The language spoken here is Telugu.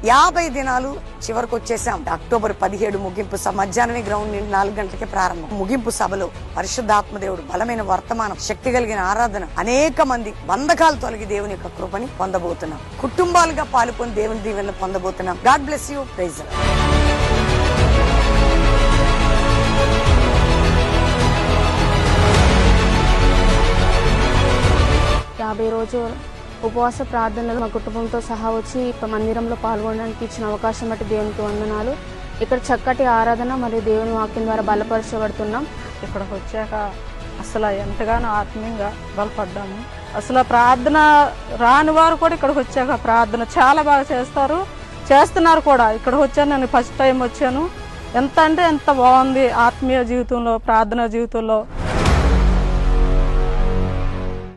50 దినాలు చివరికి వచ్చేసాం. అక్టోబర్ 17 ముగింపు మధ్యాహ్నమే గ్రౌండ్ 4 గంటలకే ప్రారంభం. ముగింపు సభలో పరిశుద్ధాత్మదేవుడు బలమైన వర్తమానం, శక్తి కలిగిన ఆరాధన, అనేక మంది బంధకాలు తొలగి దేవుని యొక్క కృపని పొందబోతున్నాం. కుటుంబాలుగా పాల్గొని దేవుని దీవెనలు పొందబోతున్నాం. God bless you. Praise the Lord. రోజులు ఉపవాస ప్రార్థనలు మా కుటుంబంతో సహా వచ్చి మందిరంలో పాల్గొనడానికి ఇచ్చిన అవకాశం బట్టి దేవునికి వందనాలు. ఇక్కడ చక్కటి ఆరాధన మరియు దేవుని వాక్యం ద్వారా బలపరచబడుతున్నాం. ఇక్కడికి వచ్చాక అసలు ఎంతగానో ఆత్మీయంగా బలపడ్డాము. అసలు ప్రార్థన రాని వారు కూడా ఇక్కడికి వచ్చాక ప్రార్థన చాలా బాగా చేస్తున్నారు కూడా. ఇక్కడికి వచ్చాను, నేను ఫస్ట్ టైం వచ్చాను. ఎంత అంటే ఎంత బాగుంది ఆత్మీయ జీవితంలో, ప్రార్థన జీవితంలో.